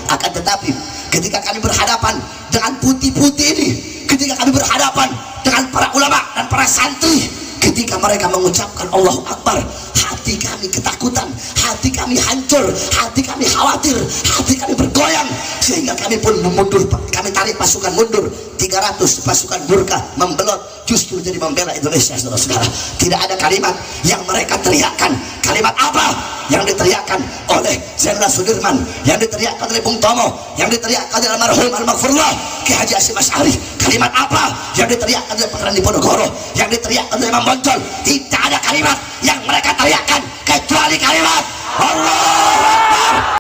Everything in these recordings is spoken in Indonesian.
Akan tetapi ketika kami berhadapan dengan putih-putih ini, ketika kami berhadapan dengan para ulama dan para santri, ketika mereka mengucapkan Allahu Akbar, hati kami ketakutan, hati kami hancur, hati kami khawatir, hati kami bergoyang, sehingga kami pun mundur. Kami tarik pasukan mundur 300 pasukan Burqa membelot, justru jadi membela Indonesia. Saudara-saudara, tidak ada kalimat yang mereka teriakkan. Kalimat apa yang diteriakkan oleh Jenderal Sudirman, yang diteriakkan oleh Bung Tomo, yang diteriakkan oleh almarhum Al-Maghfurullah Ki Haji Hasyim Asy'ari? Kalimat apa yang diteriakkan oleh Pangeran Diponegoro, yang diteriakkan oleh Imam Bonjol? Tidak ada kalimat yang mereka teriakkan kecuali kalimat Allahu Akbar.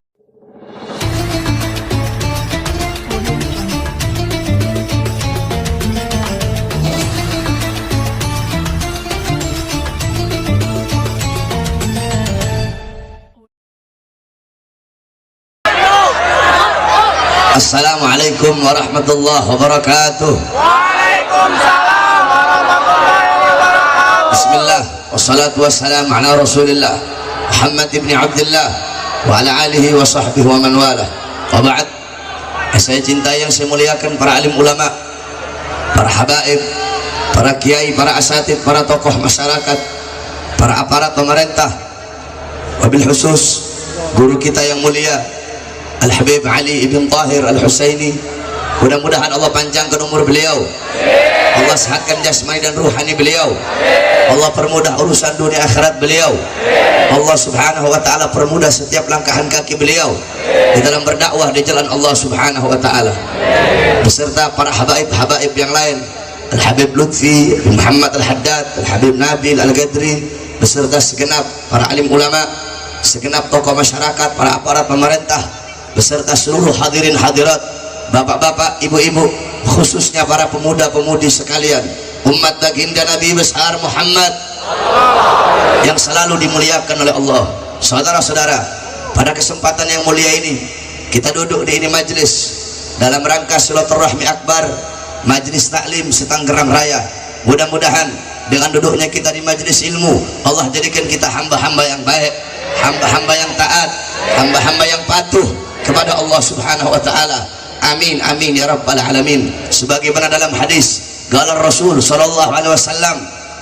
Assalamualaikum warahmatullahi wabarakatuh. Waalaikumsalam warahmatullahi wabarakatuh. Bismillah, wassalatu wassalamu ala rasulillah Muhammad ibn Abdullah wa ala alihi wa sahbihi wa man wala. Wa ba'd. Saya cintai yang saya muliakan para alim ulama, para habaib, para kiai, para asatid, para tokoh masyarakat, para aparat pemerintah, wabil khusus guru kita yang mulia Al-Habib Ali ibn Tahir Al-Husaini. Mudah-mudahan Allah panjangkan umur beliau, Allah sehatkan jasmani dan ruhani beliau, Allah permudah urusan dunia akhirat beliau, Allah subhanahu wa ta'ala permudah setiap langkahan kaki beliau di dalam berdakwah di jalan Allah subhanahu wa ta'ala, beserta para habaib-habaib yang lain, Al-Habib Lutfi Muhammad Al-Haddad, Al-Habib Nabil Al-Gadri, beserta segenap para alim ulama, segenap tokoh masyarakat, para aparat pemerintah, beserta seluruh hadirin hadirat, bapak-bapak, ibu-ibu, khususnya para pemuda-pemudi sekalian, umat baginda Nabi besar Muhammad yang selalu dimuliakan oleh Allah. Saudara-saudara, pada kesempatan yang mulia ini kita duduk di ini majlis dalam rangka silaturahmi akbar, majlis taklim Setanggerang Raya. Mudah-mudahan dengan duduknya kita di majlis ilmu, Allah jadikan kita hamba-hamba yang baik, hamba-hamba yang taat, hamba-hamba yang patuh kepada Allah subhanahu wa ta'ala. Amin amin ya rabbal alamin. Sebagaimana dalam hadis qala Rasul sallallahu alaihi wasallam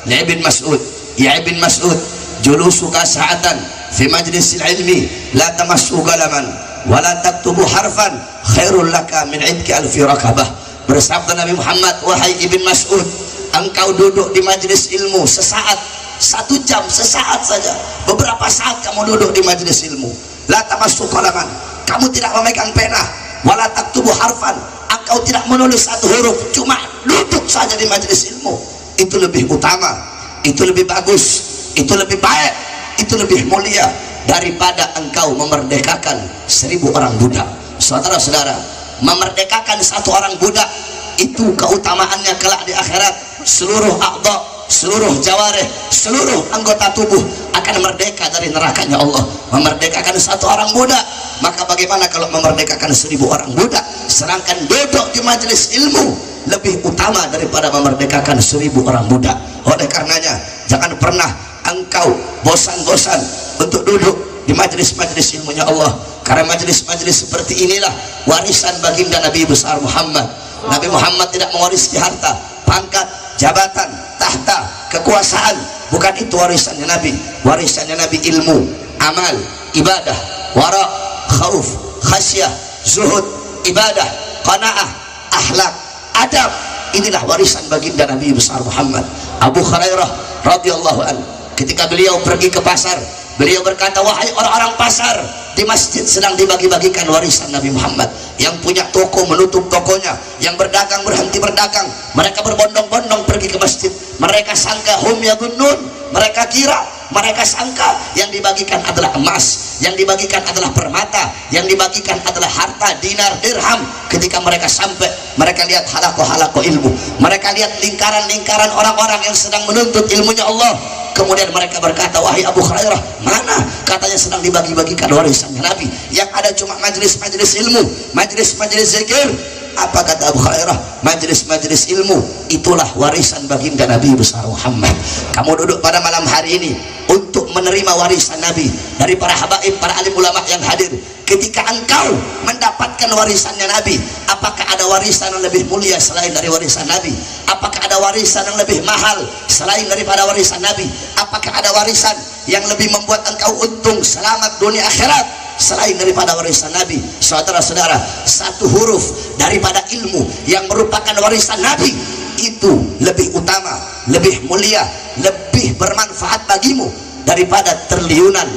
li Ibn Mas'ud, ya Ibn Mas'ud, julusuka sa'atan fi majlisil ilmi la tamassu qalaman wa la taktubu harfan khairul laka min idki alfi rakabah. Bersabda Nabi Muhammad, wahai Ibn Mas'ud, engkau duduk di majlis ilmu sesaat, 1 jam, sesaat saja, beberapa saat kamu duduk di majlis ilmu, la tamassu qalaman, kamu tidak memegang pena, wala taktubu harfan, engkau tidak menulis 1 huruf, cuma duduk saja di majelis ilmu. Itu lebih utama, itu lebih bagus, itu lebih baik, itu lebih mulia daripada engkau memerdekakan 1000 orang budak. Saudara-saudara, memerdekakan 1 orang budak itu keutamaannya kelak di akhirat. Seluruh a'dha, seluruh jawarih, seluruh anggota tubuh akan merdeka dari nerakanya Allah. Memerdekakan 1 orang budak, maka bagaimana kalau memerdekakan 1000 orang budak? Sedangkan duduk di majelis ilmu lebih utama daripada memerdekakan 1000 orang budak. Oleh karenanya jangan pernah engkau bosan-bosan untuk duduk di majelis-majelis ilmunya Allah, karena majelis-majelis seperti inilah warisan baginda Nabi besar Muhammad. Nabi Muhammad tidak mewarisi harta, pangkat, jabatan, tahta, kekuasaan. Bukan itu warisannya Nabi. Warisannya Nabi ilmu, amal, ibadah, wara, khauf, khasyah, zuhud, ibadah, qanaah, akhlak, adab. Inilah warisan baginda Nabi besar Muhammad. Abu Hurairah radhiyallahu anhu, ketika beliau pergi ke pasar, beliau berkata, wahai orang-orang pasar, di masjid sedang dibagi-bagikan warisan Nabi Muhammad. Yang punya toko menutup tokonya, yang berdagang berhenti berdagang, mereka berbondong-bondong pergi ke masjid. Mereka sangka hum yadhunnun, mereka kira, mereka sangka yang dibagikan adalah emas, yang dibagikan adalah permata, yang dibagikan adalah harta, dinar, dirham. Ketika mereka sampai, mereka lihat halaqah-halaqah ilmu, mereka lihat lingkaran-lingkaran orang-orang yang sedang menuntut ilmunya Allah. Kemudian mereka berkata, wahai Abu Hurairah, mana? Katanya sedang dibagi-bagikan warisannya Nabi. Yang ada cuma majelis-majelis ilmu, majelis-majelis zikir. Apa kata Abu Hurairah? Majelis-majelis ilmu itulah warisan baginda Nabi besar Muhammad. Kamu duduk pada malam hari ini untuk untuk menerima warisan Nabi dari para habaib, para alim ulama yang hadir. Ketika engkau mendapatkan warisannya Nabi, apakah ada warisan yang lebih mulia selain dari warisan Nabi? Apakah ada warisan yang lebih mahal selain daripada warisan Nabi? Apakah ada warisan yang lebih membuat engkau untung selamat dunia akhirat selain daripada warisan Nabi? Saudara-saudara, satu huruf daripada ilmu yang merupakan warisan Nabi itu lebih utama, lebih mulia, lebih bermanfaat bagimu daripada triliunan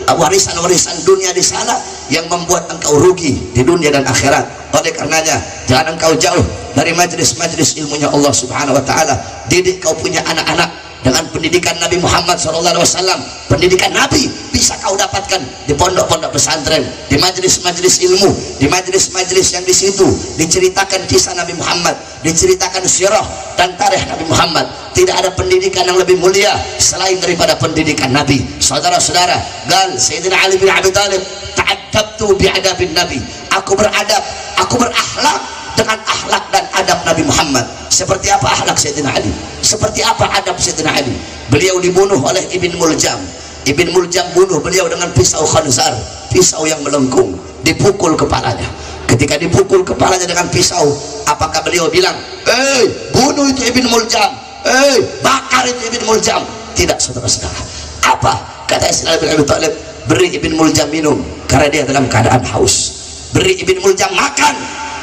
warisan-warisan dunia di sana yang membuat engkau rugi di dunia dan akhirat. Oleh karenanya, jangan engkau jauh dari majlis-majlis ilmunya Allah Subhanahu wa taala. Didik kau punya anak-anak dengan pendidikan Nabi Muhammad SAW. Pendidikan Nabi bisa kau dapatkan di pondok-pondok pesantren, di majlis-majlis ilmu, di majlis-majlis yang di situ diceritakan kisah Nabi Muhammad, diceritakan sirah dan tarikh Nabi Muhammad. Tidak ada pendidikan yang lebih mulia selain daripada pendidikan Nabi. Saudara-saudara, gal Sayyidina Ali bin Abi Thalib, ta'addabtu bi'adabin Nabi. Aku beradab, aku berakhlak dengan akhlak dan adab Nabi Muhammad. Seperti apa akhlak Sayyidina Ali? Seperti apa adab Sayyidina Ali? Beliau dibunuh oleh Ibn Muljam. Ibn Muljam bunuh beliau dengan pisau khanzar, pisau yang melengkung, dipukul kepalanya. Ketika dipukul kepalanya dengan pisau, apakah beliau bilang, bunuh itu Ibn Muljam, bakar itu Ibn Muljam? Tidak, saudara-saudara. Apa kata Sayyidina Ali bin Abi Thalib? Beri Ibn Muljam minum karena dia dalam keadaan haus. Beri Ibn Muljam makan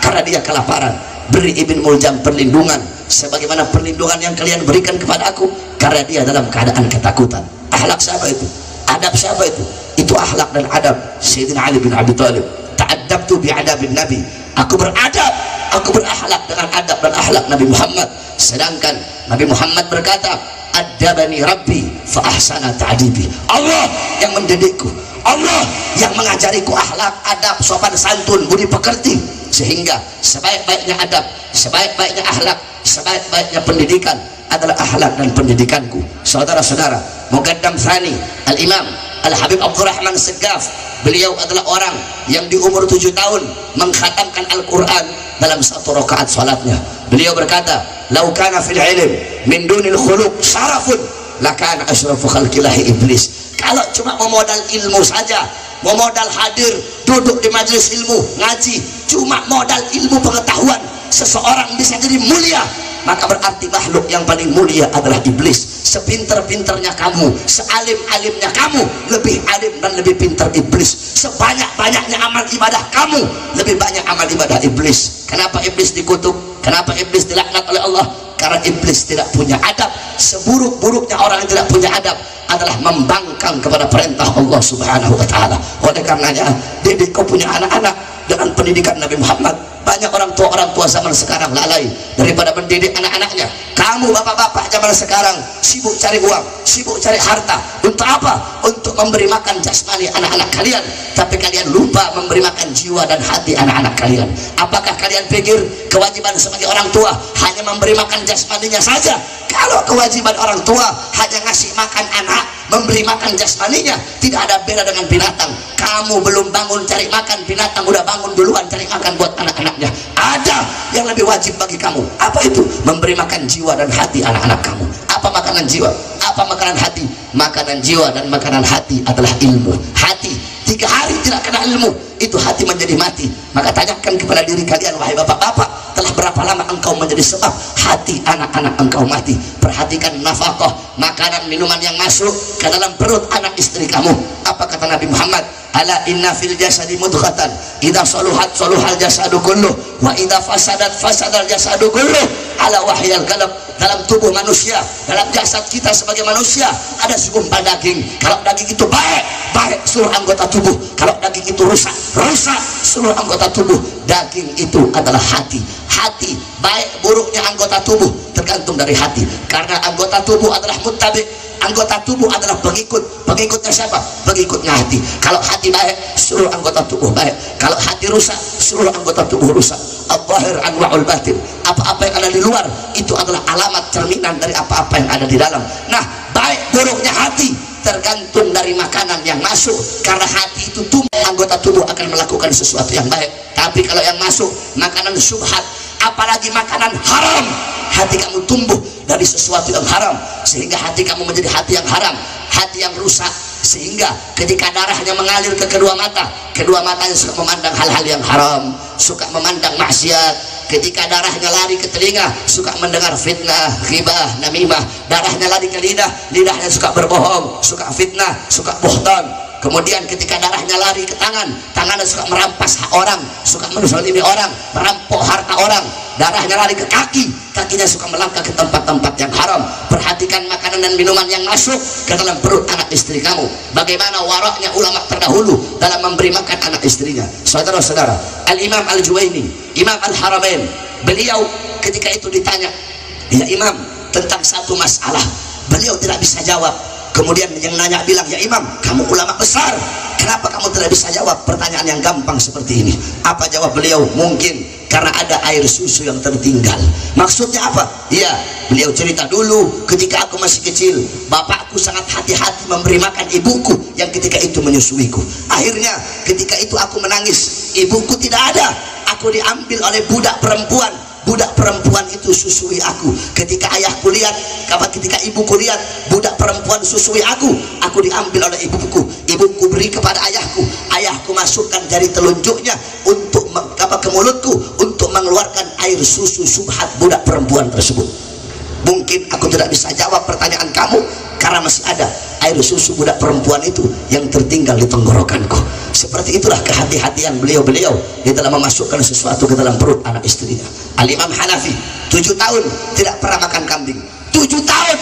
karena dia kelaparan. Beri Ibn Muljam perlindungan sebagaimana perlindungan yang kalian berikan kepada aku karena dia dalam keadaan ketakutan. Akhlak siapa itu? Adab siapa itu? Itu akhlak dan adab Sayyidina Ali bin Abi Thalib. Ta'addabtu bi'adabin Nabi. Aku beradab, aku berakhlak dengan adab dan akhlak Nabi Muhammad. Sedangkan Nabi Muhammad berkata, adabani Rabbi fa ahsana ta'dibi. Allah yang mendidikku, Allah yang mengajariku akhlak, adab, sopan santun, budi pekerti, sehingga sebaik-baiknya adab, sebaik-baiknya akhlak, sebaik-baiknya pendidikan adalah akhlak dan pendidikanku. Saudara-saudara, Muqaddam Tsani Al-Imam Al-Habib Abdurrahman Segaf, beliau adalah orang yang di umur 7 tahun mengkhatamkan Al-Quran dalam 1 rakaat salatnya. Beliau berkata, lau kana fil ilm min dunil khuluq syarafun lakana asyrafu khalqillahi iblis. Kalau cuma memodal ilmu saja, memodal hadir duduk di majelis ilmu ngaji, cuma modal ilmu pengetahuan, seseorang bisa jadi mulia, maka berarti makhluk yang paling mulia adalah iblis. Sepinter-pinternya kamu, sealim-alimnya kamu, lebih alim dan lebih pintar iblis. Sebanyak-banyaknya amal ibadah kamu, lebih banyak amal ibadah iblis. Kenapa iblis dikutuk? Kenapa iblis dilaknat oleh Allah? Karena iblis tidak punya adab. Seburuk-buruknya orang yang tidak punya adab adalah membangkang kepada perintah Allah Subhanahu wa taala. Oleh karenanya, didik kau punya anak-anak dengan pendidikan Nabi Muhammad. Banyak orang tua zaman sekarang lalai daripada mendidik anak-anaknya. Kamu bapak-bapak zaman sekarang sibuk cari uang, sibuk cari harta. Untuk apa? Untuk memberi makan jasmani anak-anak kalian, tapi kalian lupa memberi makan jiwa dan hati anak-anak kalian. Apakah kalian pikir kewajiban sebagai orang tua hanya memberi makan jasmaninya saja? Kalau kewajiban orang tua hanya ngasih makan anak, memberi makan jasmaninya, tidak ada beda dengan binatang. Kamu belum bangun cari makan, binatang udah bangun duluan cari makan buat anak-anaknya. Ada yang lebih wajib bagi kamu. Apa itu? Memberi makan jiwa dan hati anak-anak kamu. Apa makanan jiwa? Apa makanan hati? Makanan jiwa dan makanan hati adalah ilmu. Hati 3 hari tidak kena ilmu, itu hati menjadi mati. Maka tanyakan kepada diri kalian, wahai bapak-bapak, telah berapa lama engkau menjadi sebab hati anak-anak engkau mati? Perhatikan nafkah, makanan, minuman yang masuk ke dalam perut anak istri kamu. Apa kata Nabi Muhammad? Ala inna fil jasadi mudghatan idza saluhat saluhal jasadu kulluh wa idza fasadat fasadal jasadu kulluh. Ala wahyal qalb. Dalam tubuh manusia, dalam jasad kita sebagai manusia ada segumpal daging. Kalau daging itu baik, baik seluruh anggota tubuh. Kalau daging itu rusak, rusak seluruh anggota tubuh. Daging itu adalah hati. Hati, baik buruknya anggota tubuh tergantung dari hati. Karena anggota tubuh adalah muttabi, anggota tubuh adalah pengikut. Pengikutnya siapa? Pengikutnya hati. Kalau hati baik, seluruh anggota tubuh baik. Kalau hati rusak, seluruh anggota tubuh rusak. Al-zahir anwa'ul batin. Apa-apa yang ada di luar itu adalah alamat cerminan dari apa-apa yang ada di dalam. Nah, baik buruknya hati tergantung dari makanan yang masuk. Karena hati itu tumbuh, anggota tubuh akan melakukan sesuatu yang baik. Tapi kalau yang masuk makanan syubhat, apalagi makanan haram, hati kamu tumbuh dari sesuatu yang haram, sehingga hati kamu menjadi hati yang haram, hati yang rusak, sehingga ketika darahnya mengalir ke kedua matanya suka memandang hal-hal yang haram, suka memandang maksiat. Ketika darahnya lari ke telinga, suka mendengar fitnah, ghibah, namimah. Darahnya lari ke lidah, lidahnya suka berbohong, suka fitnah, suka buhtan. Kemudian ketika darahnya lari ke tangan, tangannya suka merampas hak orang, suka menzalimi orang, merampok harta orang. Darahnya lari ke kaki, kakinya suka melangkah ke tempat-tempat yang haram. Perhatikan makanan dan minuman yang masuk ke dalam perut anak istri kamu. Bagaimana waraknya ulama terdahulu dalam memberi makan anak istrinya. Saudara-saudara, Al-Imam Al-Juwaini, Imam Al-Haramain, beliau ketika itu ditanya, ya Imam, tentang satu masalah, beliau tidak bisa jawab. Kemudian yang nanya bilang, ya Imam, kamu ulama besar, kenapa kamu tidak bisa jawab pertanyaan yang gampang seperti ini? Apa jawab beliau? Mungkin karena ada air susu yang tertinggal. Maksudnya apa? Iya, beliau cerita dulu ketika aku masih kecil, bapakku sangat hati-hati memberi makan ibuku yang ketika itu menyusuiku. Akhirnya ketika itu aku menangis, ibuku tidak ada, aku diambil oleh budak perempuan. Budak perempuan itu susui aku. Ketika ayahku lihat, ketika ibuku lihat budak perempuan susui aku diambil oleh ibuku. Ibuku beri kepada ayahku. Ayahku masukkan jari telunjuknya untuk ke mulutku untuk mengeluarkan air susu subhat budak perempuan tersebut. Mungkin aku tidak bisa jawab pertanyaan kamu karena masih ada air susu budak perempuan itu yang tertinggal di tenggorokanku. Seperti itulah kehati-hatian beliau-beliau di dalam memasukkan sesuatu ke dalam perut anak istrinya. Al-Imam Hanafi 7 tahun tidak pernah makan kambing. 7 tahun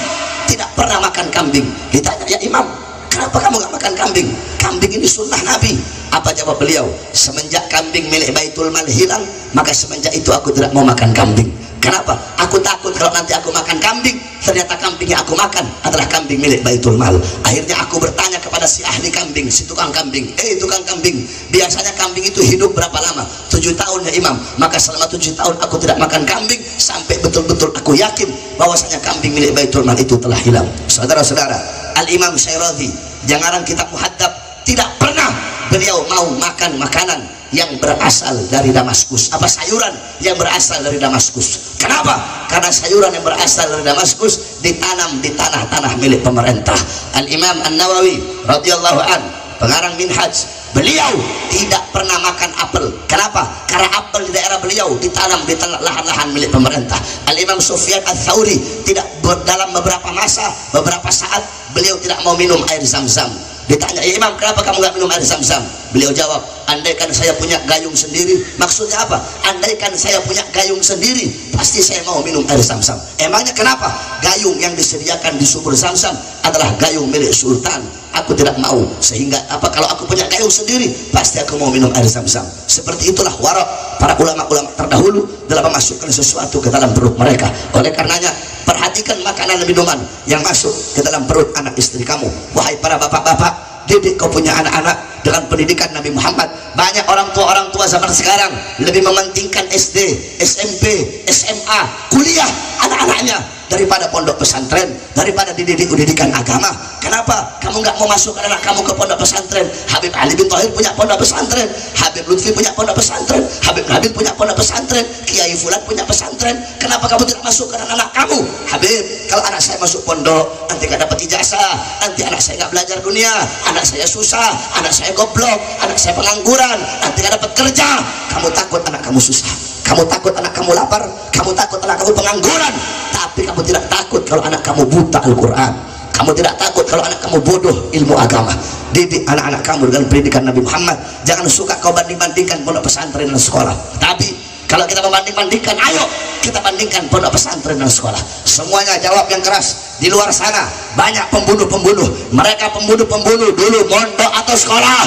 tidak pernah makan kambing. Ditanya, ya Imam, kenapa kamu gak makan kambing? Kambing ini sunnah Nabi. Apa jawab beliau? Semenjak kambing milik Baitul Mal hilang, maka semenjak itu aku tidak mau makan kambing. Kenapa? Aku takut kalau nanti aku makan kambing, ternyata kambing yang aku makan adalah kambing milik Baitul Mal. Akhirnya aku bertanya kepada si ahli kambing, si tukang kambing, tukang kambing, biasanya kambing itu hidup berapa lama? 7 tahun ya Imam. Maka selama 7 tahun aku tidak makan kambing sampai betul-betul aku yakin bahwasanya kambing milik Baitul Mal itu telah hilang. Saudara-saudara, Al-Imam Syairazi, jangan kitab muhaddab, tidak pernah beliau mau makan makanan yang berasal dari Damaskus, apa sayuran yang berasal dari Damaskus. Kenapa? Karena sayuran yang berasal dari Damaskus ditanam di tanah-tanah milik pemerintah. Al-Imam An-Nawawi radhiyallahu an, pengarang Minhaj, beliau tidak pernah makan apel. Kenapa? Karena apel di daerah beliau ditanam di lahan-lahan milik pemerintah. Al-Imam Sufyan Ats-Tsauri tidak dalam beberapa masa, beberapa saat beliau tidak mau minum air Zam-Zam. Ditanya, ya Imam, kenapa kamu gak minum air Zam-Zam? Beliau jawab, andaikan saya punya gayung sendiri. Maksudnya apa? Andaikan saya punya gayung sendiri, pasti saya mau minum air Zam-Zam. Emangnya kenapa? Gayung yang disediakan di sumur Zam-Zam adalah gayung milik sultan. Aku tidak mau, sehingga apa, kalau aku punya gayung sendiri, pasti aku mau minum air Zam-Zam. Seperti itulah warak para ulama-ulama terdahulu dalam memasukkan sesuatu ke dalam perut mereka. Oleh karenanya, perhatikan makanan dan minuman yang masuk ke dalam perut anak istri kamu. Wahai para bapak-bapak, didik kau punya anak-anak dengan pendidikan Nabi Muhammad. Banyak orang tua zaman sekarang lebih mementingkan SD, SMP, SMA, kuliah anak-anaknya daripada pondok pesantren, daripada dididik pendidikan agama. Kenapa? Kamu nggak mau masukkan anak kamu ke pondok pesantren? Habib Ali bin Tauhid punya pondok pesantren, Habib Lutfi punya pondok pesantren, Habib punya pondok pesantren, Kiai Fulan punya pesantren. Kenapa kamu tidak masukkan anak kamu? Habib, kalau anak saya masuk pondok nanti nggak dapat ijazah, nanti anak saya nggak belajar dunia, anak saya susah, anak saya goblok, anak saya pengangguran, nanti nggak dapat kerja. Kamu takut anak kamu susah, kamu takut anak kamu lapar, kamu takut anak kamu pengangguran, tapi kamu tidak takut kalau anak kamu buta Al-Quran, kamu tidak takut kalau anak kamu bodoh ilmu agama. Didik anak-anak kamu dengan pendidikan Nabi Muhammad. Jangan suka kau banding-bandingkan pondok pesantren dan sekolah. Tapi kalau kita membanding-bandingkan, ayo kita bandingkan pondok pesantren dan sekolah. Semuanya jawab yang keras. Di luar sana banyak pembunuh-pembunuh. Mereka pembunuh-pembunuh dulu mondok atau sekolah?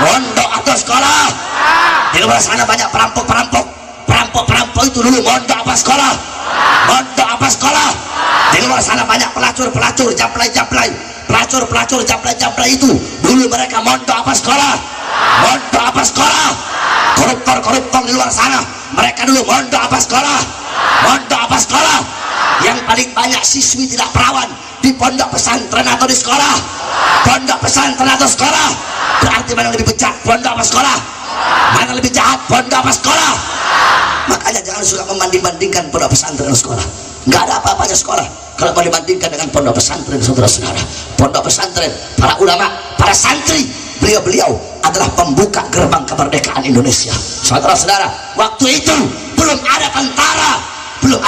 Mondok atau sekolah? Di luar sana banyak perampok-perampok. Perampok-perampok itu dulu mondok apa sekolah? Mondok apa sekolah? Di luar sana banyak pelacur-pelacur, japlai-japlai. Pelacur-pelacur, japlai-japlai itu dulu mereka mondok apa sekolah? Mondok apa sekolah? Koruptor-koruptor di luar sana, mereka dulu mondok apa sekolah? Mondok apa sekolah? Yang paling banyak siswi tidak perawan di pondok pesantren atau di sekolah? Pondok pesantren atau sekolah? Berarti mana yang lebih bejat, pondok apa sekolah? Mana lebih jahat, pondok apa sekolah? Makanya jangan suka membanding-bandingkan pondok pesantren dan sekolah. Nggak ada apa-apanya sekolah kalau mau dibandingkan dengan pondok pesantren, saudara-saudara. Pondok pesantren, para ulama, para santri, beliau-beliau adalah pembuka gerbang kemerdekaan Indonesia. Saudara-saudara, waktu itu belum ada tentara, belum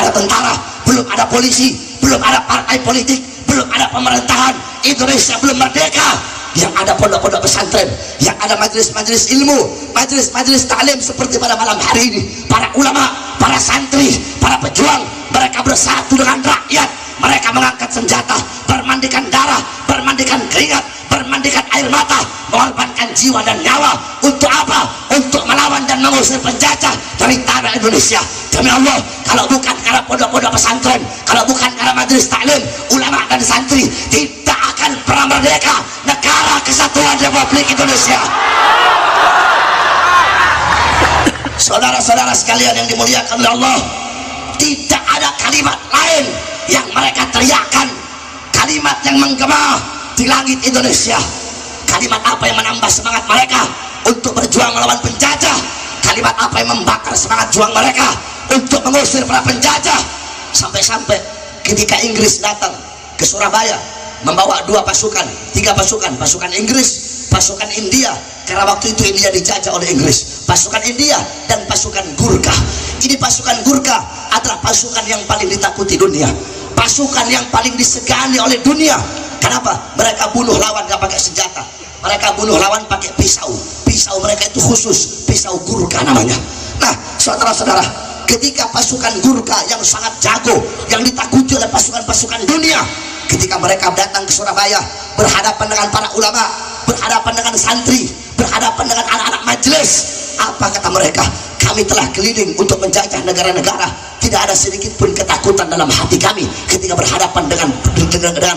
ada polisi, belum ada partai politik, belum ada pemerintahan. Indonesia belum merdeka. Yang ada pondok-pondok pesantren, yang ada majelis-majelis ilmu, majelis-majelis taklim seperti pada malam hari ini. Para ulama, para santri, para pejuang, mereka bersatu dengan rakyat. Mereka mengangkat senjata, bermandikan darah, bermandikan keringat, bermandikan air mata, mengorbankan jiwa dan nyawa. Untuk apa? Untuk melawan dan mengusir penjajah dari tanah Indonesia. Demi Allah, kalau bukan karena pondok-pondok pesantren, kalau bukan karena majelis taklim, ulama dan santri, tidak akan pernah merdeka negara kesatuan Republik Indonesia. Saudara-saudara sekalian yang dimuliakan oleh Allah, tidak ada kalimat lain yang mereka teriakkan, kalimat yang menggema di langit Indonesia. Kalimat apa yang menambah semangat mereka untuk berjuang melawan penjajah? Kalimat apa yang membakar semangat juang mereka untuk mengusir para penjajah? Sampai-sampai ketika Inggris datang ke Surabaya membawa 2 pasukan, 3 pasukan, pasukan Inggris, pasukan India, karena waktu itu India dijajah oleh Inggris. Pasukan India dan pasukan Gurkha. Ini pasukan Gurkha adalah pasukan yang paling ditakuti dunia, pasukan yang paling disegani oleh dunia. Kenapa? Mereka bunuh lawan gak pakai senjata, mereka bunuh lawan pakai pisau. Pisau mereka itu khusus, pisau Gurkha namanya. Nah, saudara-saudara, ketika pasukan Gurkha yang sangat jago, yang ditakuti oleh pasukan-pasukan dunia, ketika mereka datang ke Surabaya berhadapan dengan para ulama, berhadapan dengan santri, berhadapan dengan anak-anak majelis, apa kata mereka? Kami telah keliling untuk menjajah negara-negara, tidak ada sedikit pun ketakutan dalam hati kami ketika berhadapan dengan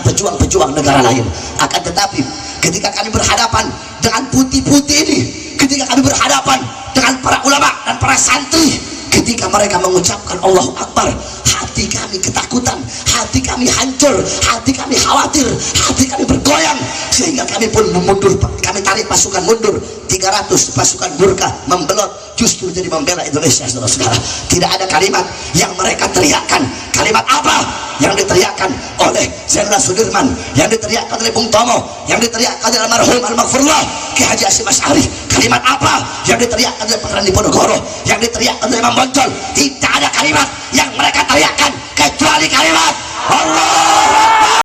pejuang-pejuang negara lain. Akan tetapi ketika kami berhadapan dengan putih-putih ini, ketika kami berhadapan dengan para ulama dan para santri, ketika mereka mengucapkan Allahu Akbar, hati kami ketakutan, hati kami hancur, hati kami khawatir, hati kami bergoyang, sehingga kami pun mundur, kami tarik pasukan mundur. 300 pasukan Gurkha membelot, justru jadi membela Indonesia. Saudara-saudara, tidak ada kalimat yang mereka teriakkan. Kalimat apa yang diteriakkan oleh Jenderal Sudirman, yang diteriakkan oleh Bung Tomo, yang diteriakkan oleh almarhum Al-Maghfurullah Ki Haji Hasyim Asy'ari? Kalimat apa yang diteriakkan oleh Pangeran Diponegoro, yang diteriakkan oleh Imam Bonjol? Tidak ada kalimat yang mereka teriakkan kecuali kalimat Allah